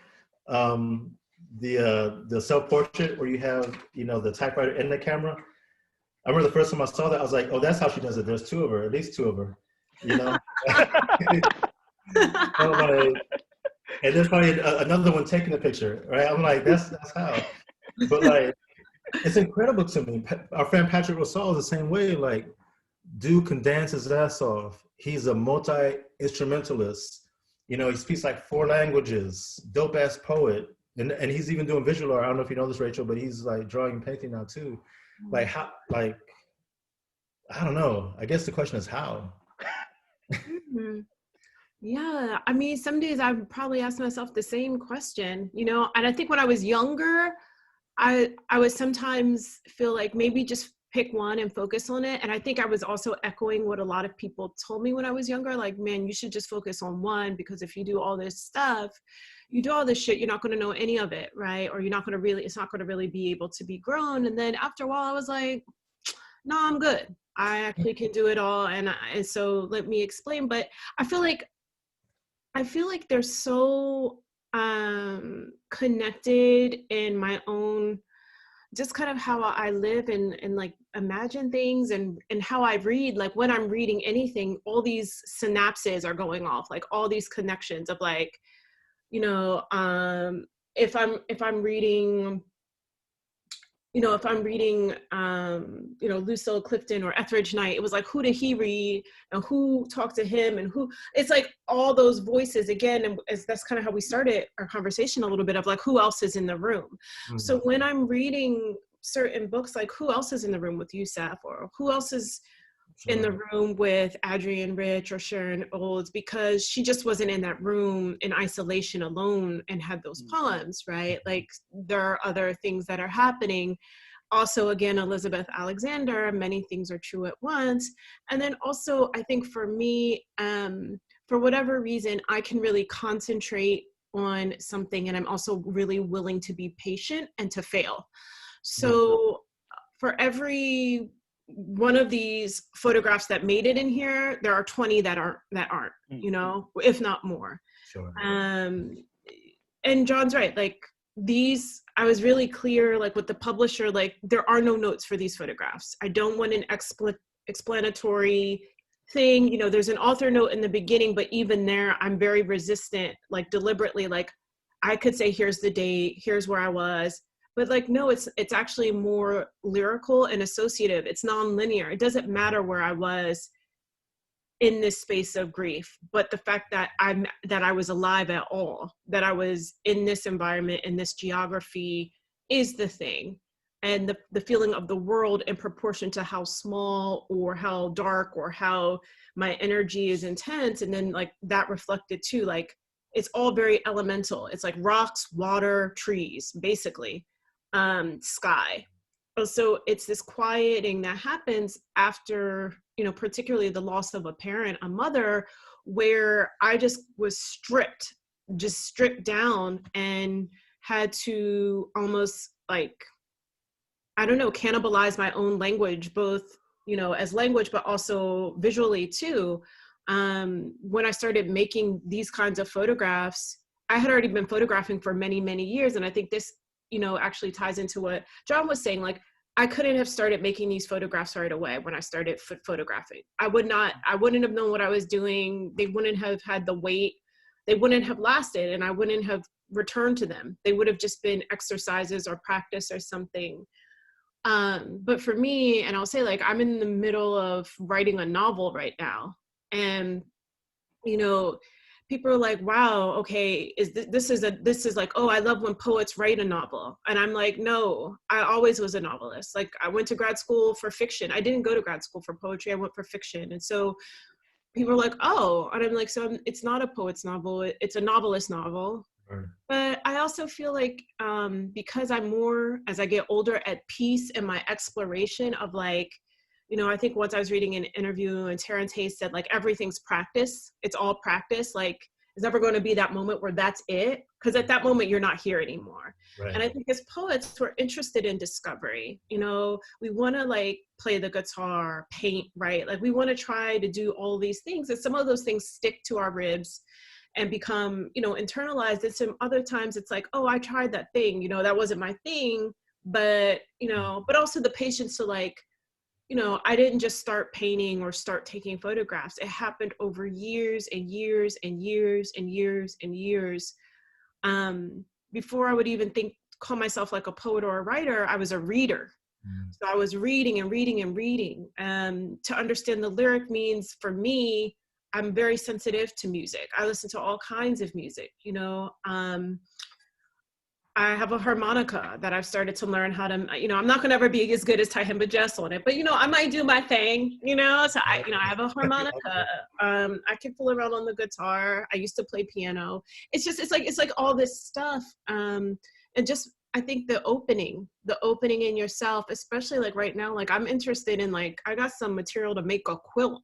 the self-portrait where you have, you know, the typewriter and the camera. I remember the first time I saw that, I was like, oh, that's how she does it. There's two of her, at least two of her, you know? I'm like, and there's probably another one taking the picture, right? I'm like, that's how. But like, it's incredible to me. Our friend Patrick Rousseau is the same way. Like, dude can dance his ass off. He's a multi-instrumentalist. You know, he speaks like 4 languages, dope ass poet. And he's even doing visual art. I don't know if you know this, Rachel, but he's like drawing and painting now too. Like how, like, I don't know. I guess the question is how? Yeah, I mean, some days I would probably ask myself the same question, you know, and I think when I was younger, I would sometimes feel like maybe just pick one and focus on it. And I think I was also echoing what a lot of people told me when I was younger, like, man, you should just focus on one, because if you do all this stuff, you do all this shit, you're not going to know any of it, right? Or you're not going to really, it's not going to really be able to be grown. And then after a while, I was like, no, I'm good. I actually can do it all. And so let me explain. But I feel like they're so connected in my own, just kind of how I live and like imagine things and how I read. Like when I'm reading anything, all these synapses are going off, like all these connections of like, you know, if I'm reading you know, if I'm reading, you know, Lucille Clifton or Etheridge Knight, it was like, who did he read and who talked to him and who, it's like all those voices again. And that's kind of how we started our conversation a little bit of like, who else is in the room? Mm-hmm. So when I'm reading certain books, like who else is in the room with Youssef, or who else is in the room with Adrienne Rich or Sharon Olds, because she just wasn't in that room in isolation alone and had those poems, right? Like there are other things that are happening. Also, again, Elizabeth Alexander, many things are true at once. And then also, I think for me, for whatever reason, I can really concentrate on something, and I'm also really willing to be patient and to fail. So for every one of these photographs that made it in here, there are 20 that aren't, you know, if not more. Sure. And John's right. Like these, I was really clear, like with the publisher, like there are no notes for these photographs. I don't want an explanatory thing. You know, there's an author note in the beginning, but even there, I'm very resistant, like deliberately, like I could say, here's the date, here's where I was. But like, no, it's actually more lyrical and associative. It's non-linear. It doesn't matter where I was in this space of grief, but the fact that I was alive at all, that I was in this environment, in this geography is the thing. And the feeling of the world in proportion to how small or how dark or how my energy is intense. And then like that reflected too, like it's all very elemental. It's like rocks, water, trees, basically. Sky. So it's this quieting that happens after, you know, particularly the loss of a parent, a mother, where I just was stripped down and had to almost like, I don't know, cannibalize my own language, both, you know, as language, but also visually too. When I started making these kinds of photographs, I had already been photographing for many, many years. And I think this, you know, actually ties into what John was saying. Like, I couldn't have started making these photographs right away when I started photographing. I wouldn't have known what I was doing. They wouldn't have had the weight. They wouldn't have lasted, and I wouldn't have returned to them. They would have just been exercises or practice or something. But for me, and I'll say like, I'm in the middle of writing a novel right now. And, you know, people are like, wow, okay, this is like, oh, I love when poets write a novel. And I'm like, no, I always was a novelist. Like I went to grad school for fiction. I didn't go to grad school for poetry. I went for fiction. And so people are like, oh, and I'm like, so it's not a poet's novel. It's a novelist novel. Right. But I also feel like because I'm more, as I get older, at peace in my exploration of like, you know, I think once I was reading an interview and Terrence Hayes said like, everything's practice. It's all practice. Like there's never going to be that moment where that's it. Because at that moment, you're not here anymore. Right. And I think as poets, we're interested in discovery. You know, we want to like play the guitar, paint, right? Like we want to try to do all these things. And some of those things stick to our ribs and become, you know, internalized. And some other times it's like, oh, I tried that thing, you know, that wasn't my thing. But, you know, but also the patience to like, you know, I didn't just start painting or start taking photographs. It happened over years and years and years and years and years. Before I would even call myself like a poet or a writer, I was a reader. So I was reading and reading and reading. To understand the lyric means for me, I'm very sensitive to music. I listen to all kinds of music, you know. I have a harmonica that I've started to learn how to, you know, I'm not going to ever be as good as Tahimba Jess on it, but, you know, I might do my thing, you know, so I have a harmonica. I can fool around on the guitar. I used to play piano. It's like all this stuff. And just, I think the opening in yourself, especially like right now, like I'm interested in like, I got some material to make a quilt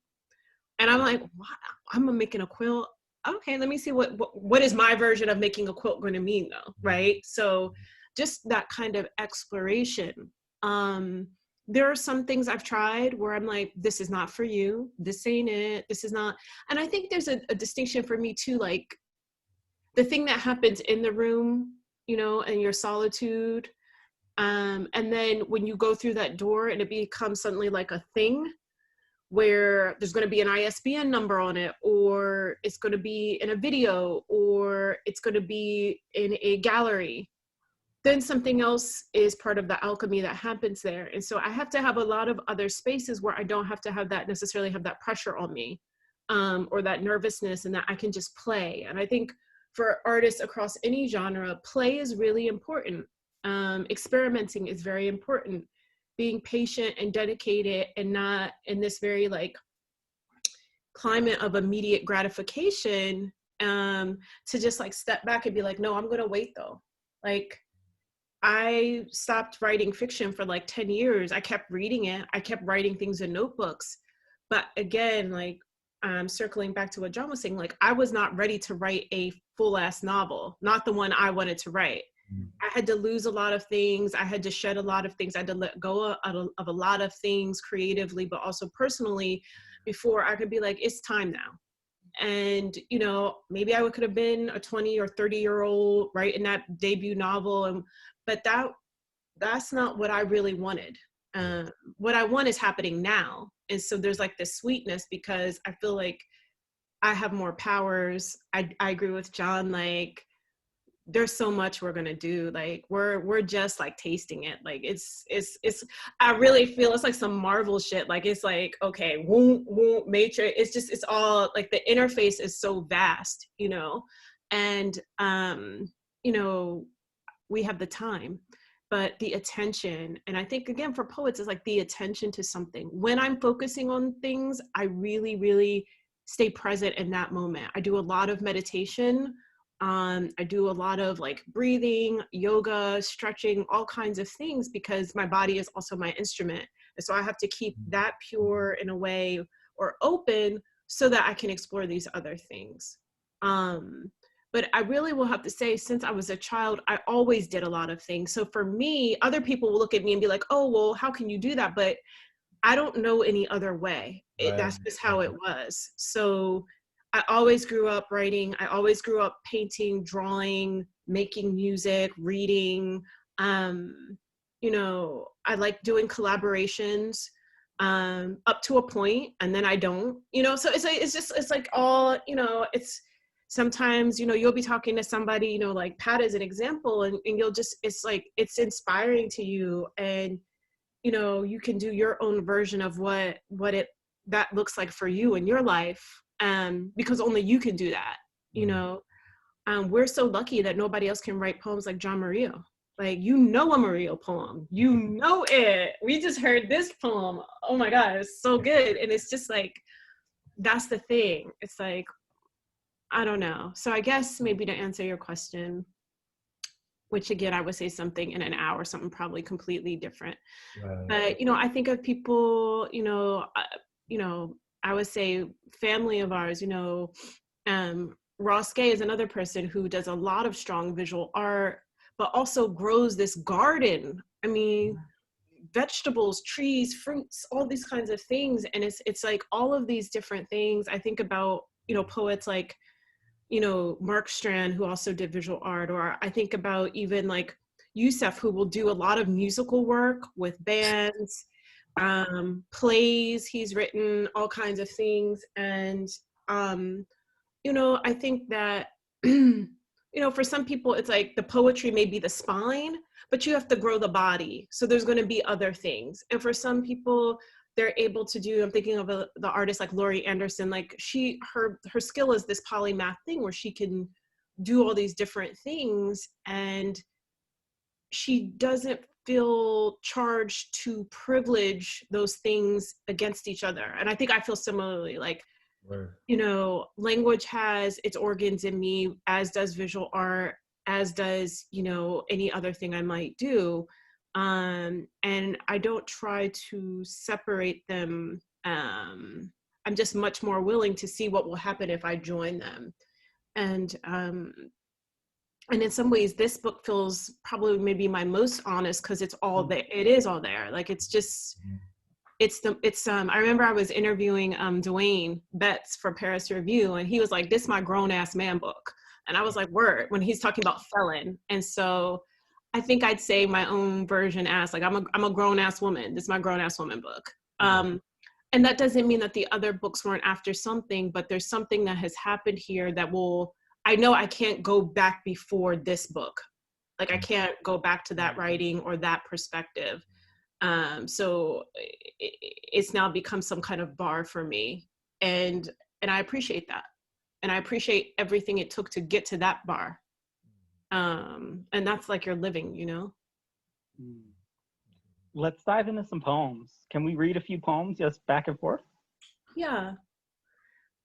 and I'm like, wow, I'm making a quilt. Okay, let me see what is my version of making a quilt going to mean though, right? So just that kind of exploration. There are some things I've tried where I'm like, this is not for you. This ain't it. This is not. And I think there's a distinction for me too, like the thing that happens in the room, you know, and your solitude. And then when you go through that door and it becomes suddenly like a thing, where there's going to be an ISBN number on it, or it's going to be in a video, or it's going to be in a gallery. then something else is part of the alchemy that happens there. And so I have to have a lot of other spaces where I don't have to have that necessarily have that pressure on me, or that nervousness, and that I can just play. And I think for artists across any genre, play is really important. Experimenting is very important. Being patient and dedicated, and not in this very like climate of immediate gratification, to just like step back and be like, no, I'm gonna wait though. Like, I stopped writing fiction for like 10 years. I kept reading it. I kept writing things in notebooks. But again, like, circling back to what John was saying, like, I was not ready to write a full-ass novel, not the one I wanted to write. I had to lose a lot of things. I had to shed a lot of things. I had to let go of a lot of things creatively, but also personally, before I could be like, it's time now. And, you know, maybe I could have been a 20 or 30-year-old writing that debut novel, but that's not what I really wanted. What I want is happening now. And so there's like this sweetness, because I feel like I have more powers. I agree with John, like, there's so much we're gonna do. Like, we're just like tasting it. Like, it's I really feel it's like some Marvel shit. Like, it's like, okay, Matrix. It's all like, the interface is so vast, you know, and you know, we have the time, but the attention. And I think again for poets, it's like the attention to something. When I'm focusing on things, I really, really stay present in that moment. I do a lot of meditation. I do a lot of like breathing, yoga, stretching, all kinds of things, because my body is also my instrument. And so I have to keep that pure in a way, or open, so that I can explore these other things. But I really will have to say, since I was a child, I always did a lot of things. So for me, other people will look at me and be like, oh, well, how can you do that? But I don't know any other way. That's just how it was. So I always grew up writing. I always grew up painting, drawing, making music, reading. You know, I like doing collaborations up to a point, and then I don't, you know, so it's like all, you know, it's sometimes, you know, you'll be talking to somebody, you know, like Pat is an example, and you'll just, it's like, it's inspiring to you, and, you know, you can do your own version of what that looks like for you in your life. Because only you can do that, you know. We're so lucky that nobody else can write poems like John Murillo. Like, you know, a Murillo poem, you know it. We just heard this poem. Oh my God, it's so good. And it's just like, that's the thing. It's like, I don't know. So I guess maybe to answer your question, which again, I would say something in an hour, something probably completely different. Right. But, you know, I think of people, you know, I would say family of ours, you know, Ross Gay is another person who does a lot of strong visual art, but also grows this garden. I mean, vegetables, trees, fruits, all these kinds of things. And it's like all of these different things. I think about, you know, poets like, you know, Mark Strand, who also did visual art, or I think about even like Youssef, who will do a lot of musical work with bands, plays, he's written all kinds of things. And, you know, I think that, you know, for some people, it's like the poetry may be the spine, but you have to grow the body. So there's going to be other things. And for some people, they're able to do, I'm thinking of the artist like Laurie Anderson, like her skill is this polymath thing where she can do all these different things, and she doesn't feel charged to privilege those things against each other. And I think I feel similarly, like, right. You know, language has its organs in me, as does visual art, as does, you know, any other thing I might do. And I don't try to separate them. I'm just much more willing to see what will happen if I join them. And in some ways, this book feels probably maybe my most honest, because it's all there. It is all there. Like, it's just, I remember I was interviewing Dwayne Betts for Paris Review, and he was like, this is my grown ass man book. And I was like, word, when he's talking about felon. And so I think I'd say my own version as like, I'm a grown ass woman. This is my grown ass woman book. And that doesn't mean that the other books weren't after something, but there's something that has happened here that I know I can't go back before this book. Like I can't go back to that writing or that perspective. So it's now become some kind of bar for me. And I appreciate that. And I appreciate everything it took to get to that bar. And that's like your living, you know? Let's dive into some poems. Can we read a few poems just back and forth? Yeah.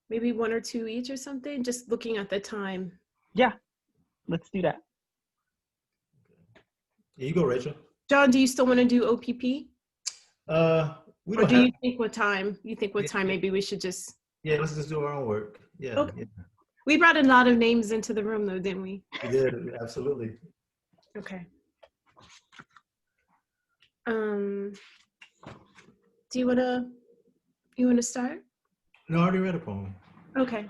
Maybe one or two each or something, just looking at the time. Yeah, let's do that. Here you go, Rachel. John, do you still want to do OPP? We Or don't do have, you think with time? You think with time maybe we should just... yeah, let's just do our own work. Yeah. Okay. Yeah. We brought a lot of names into the room though, didn't we? We did, absolutely. Okay. Do you wanna start? No, I already read a poem. Okay.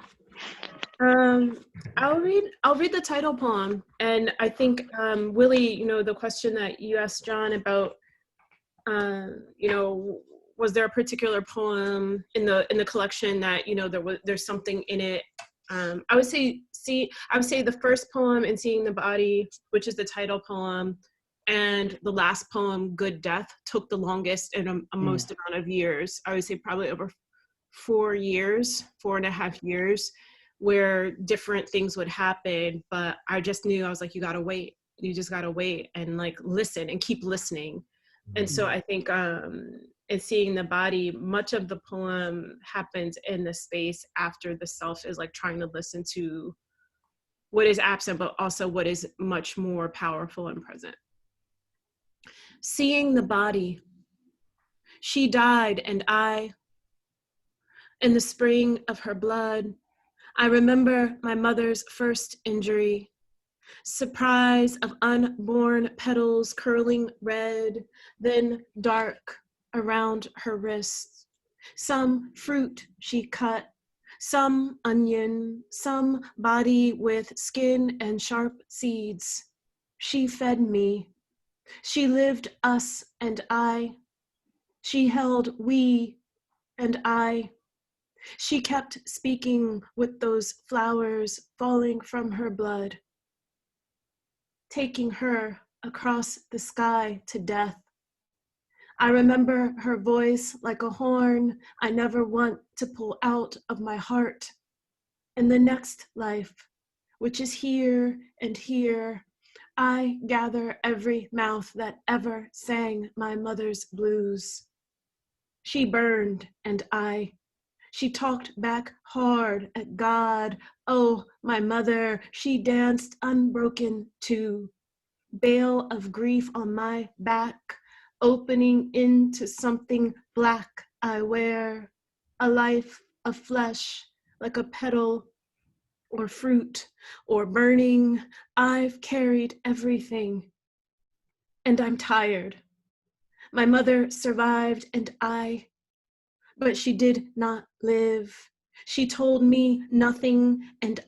I'll read the title poem, and I think Willie, you know, the question that you asked John about, you know, was there a particular poem in the collection that, you know, there's something in it. I would say the first poem in Seeing the Body, which is the title poem, and the last poem, Good Death, took the longest and most amount of years. I would say probably over 4 years, 4.5 years, where different things would happen. But I just knew, I was like, you gotta wait. You just gotta wait and like listen and keep listening. And so I think in Seeing the Body, much of the poem happens in the space after the self is like trying to listen to what is absent, but also what is much more powerful and present. Seeing the body, she died, and I, in the spring of her blood, I remember my mother's first injury, surprise of unborn petals curling red, then dark around her wrists. Some fruit she cut, some onion, some body with skin and sharp seeds. She fed me. She lived us and I. She held we and I. She kept speaking with those flowers falling from her blood, taking her across the sky to death. I remember her voice like a horn I never want to pull out of my heart. In the next life, which is here and here, I gather every mouth that ever sang my mother's blues. She burned and she talked back hard at God. Oh, my mother, she danced unbroken too. Veil of grief on my back, opening into something black I wear. A life of flesh, like a petal or fruit or burning. I've carried everything, and I'm tired. My mother survived and but she did not live. She told me nothing and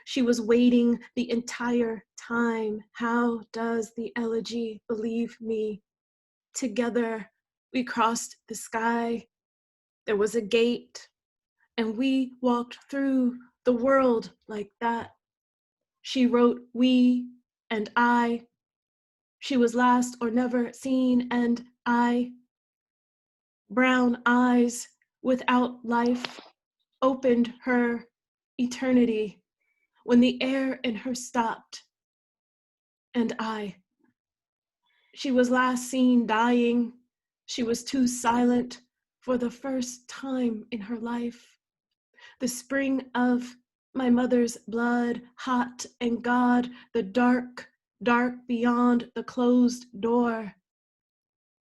she was waiting the entire time. How does the elegy believe me? Together we crossed the sky. There was a gate and we walked through the world like that. She wrote we and I. She was last or never seen and brown eyes without life opened her eternity when the air in her stopped. And she was last seen dying. She was too silent for the first time in her life. The spring of my mother's blood, hot and God, the dark, dark beyond the closed door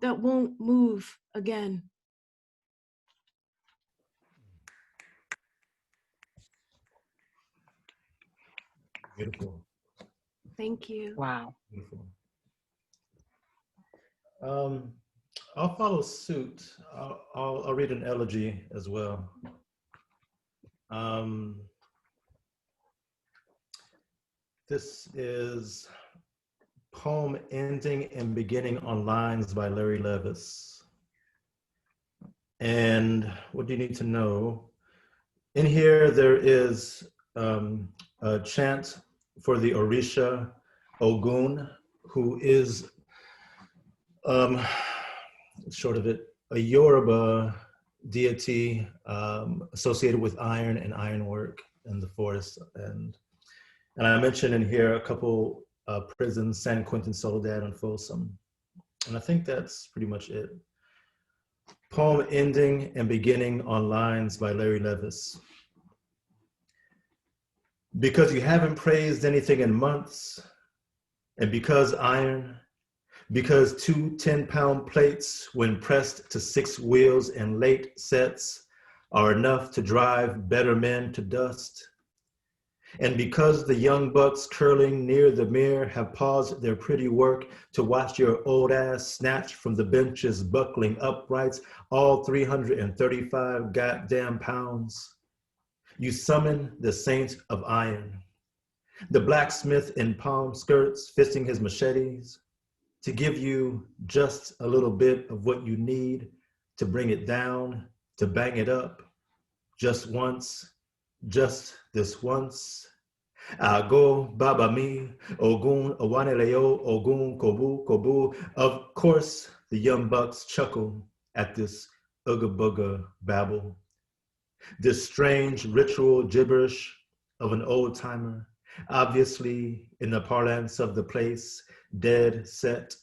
that won't move again. Beautiful. Thank you. Wow. Beautiful. I'll follow suit. I'll read an elegy as well. This is poem ending and beginning on lines by Larry Levis. And what do you need to know? In here, there is a chant for the Orisha Ogun, who is, short of it, a Yoruba deity associated with iron and ironwork in the forest. And I mentioned in here a couple prisons, San Quentin, Soledad, and Folsom. And I think that's pretty much it. Poem ending and beginning on lines by Larry Levis. Because you haven't praised anything in months, and because iron, because 2 10-pound plates, when pressed to 6 wheels in late sets, are enough to drive better men to dust. And because the young bucks curling near the mirror have paused their pretty work to watch your old ass snatch from the bench's buckling uprights, all 335 goddamn pounds, you summon the saint of iron, the blacksmith in palm skirts fisting his machetes, to give you just a little bit of what you need to bring it down, to bang it up, just once, just this once. Ago, Baba Mi, Ogun, Awaneleo, Ogun, Kobu, Kobu. Of course, the young bucks chuckle at this Ugga Bugga babble, this strange ritual gibberish of an old timer, obviously in the parlance of the place, dead set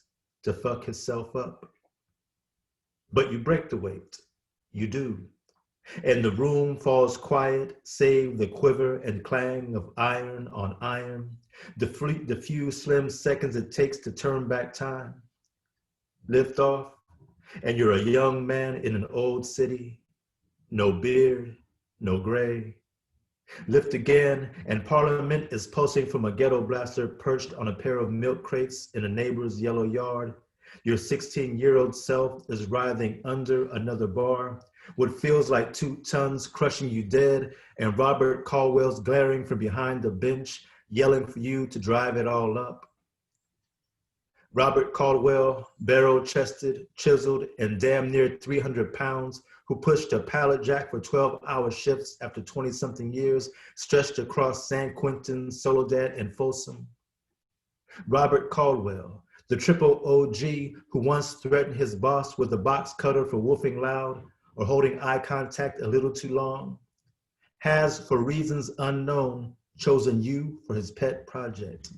to fuck himself up. But you break the weight, you do. And the room falls quiet, save the quiver and clang of iron on iron, the few slim seconds it takes to turn back time. Lift off, and you're a young man in an old city, no beard, no gray. Lift again, and Parliament is pulsing from a ghetto blaster perched on a pair of milk crates in a neighbor's yellow yard. Your 16-year-old self is writhing under another bar, what feels like 2 tons crushing you dead, and Robert Caldwell's glaring from behind the bench, yelling for you to drive it all up. Robert Caldwell, barrel-chested, chiseled, and damn near 300 pounds, who pushed a pallet jack for 12-hour shifts after 20-something years, stretched across San Quentin, Soledad, and Folsom. Robert Caldwell, the triple OG who once threatened his boss with a box cutter for woofing loud or holding eye contact a little too long, has, for reasons unknown, chosen you for his pet project,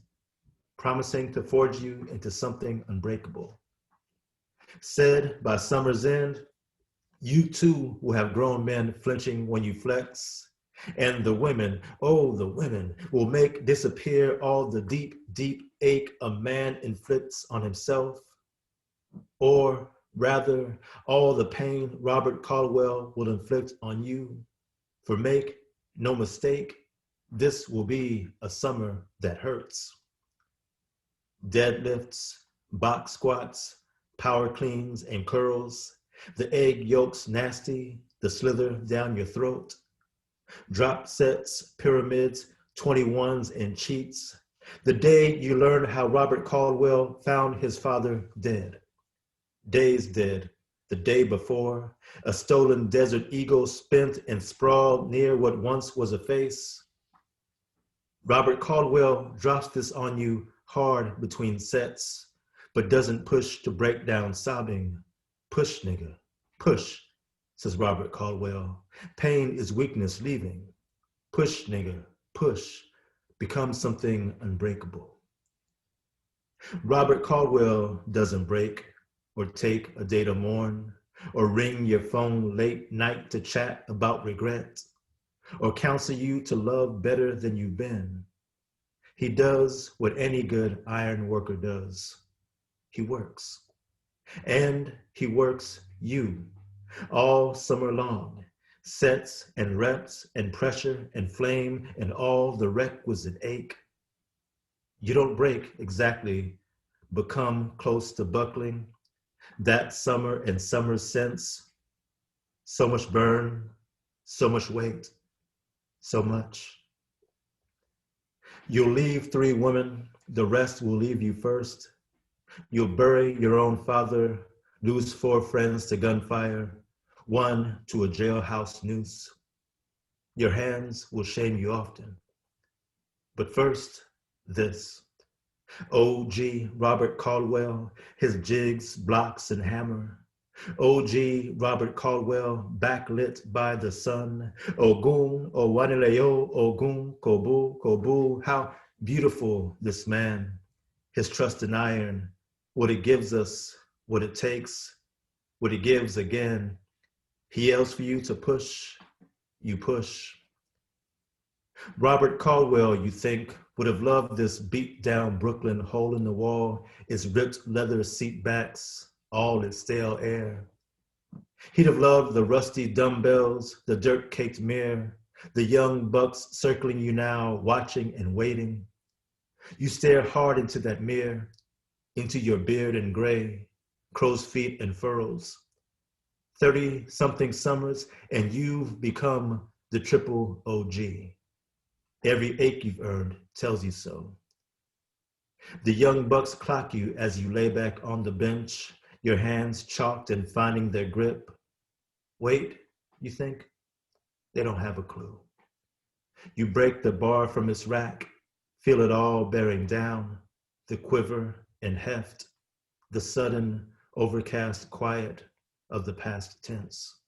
promising to forge you into something unbreakable. Said by summer's end, you too will have grown men flinching when you flex, and the women, oh, the women, will make disappear all the deep, deep ache a man inflicts on himself, or rather, all the pain Robert Caldwell will inflict on you. For make no mistake, this will be a summer that hurts. Deadlifts, box squats, power cleans, and curls, the egg yolks nasty, the slither down your throat, drop sets, pyramids, 21s, and cheats. The day you learn how Robert Caldwell found his father dead. Days dead, the day before, a stolen desert eagle spent and sprawled near what once was a face. Robert Caldwell drops this on you hard between sets, but doesn't push to break down sobbing. Push, nigga, push, says Robert Caldwell. Pain is weakness leaving. Push, nigga, push, become something unbreakable. Robert Caldwell doesn't break, or take a day to mourn, or ring your phone late night to chat about regret, or counsel you to love better than you've been. He does what any good iron worker does. He works. And he works you all summer long, sets and reps and pressure and flame and all the requisite ache. You don't break exactly, but come close to buckling. That summer and summer since, so much burn, so much weight, so much. You'll leave 3 women, the rest will leave you first. You'll bury your own father, lose 4 friends to gunfire, 1 to a jailhouse noose. Your hands will shame you often. But first, this. O.G. Robert Caldwell, his jigs, blocks, and hammer. O.G. Robert Caldwell, backlit by the sun. Ogun, Owanileo, Ogun, Kobu, Kobu. How beautiful this man, his trust in iron, what it gives us, what it takes, what it gives again. He yells for you to push, you push. Robert Caldwell, you think, would have loved this beat down Brooklyn hole in the wall, its ripped leather seat backs, all its stale air. He'd have loved the rusty dumbbells, the dirt-caked mirror, the young bucks circling you now, watching and waiting. You stare hard into that mirror, into your beard and gray, crow's feet and furrows. 30-something summers, and you've become the triple OG. Every ache you've earned tells you so. The young bucks clock you as you lay back on the bench, your hands chalked and finding their grip. Wait, you think? They don't have a clue. You break the bar from its rack, feel it all bearing down, the quiver and heft, the sudden overcast quiet of the past tense.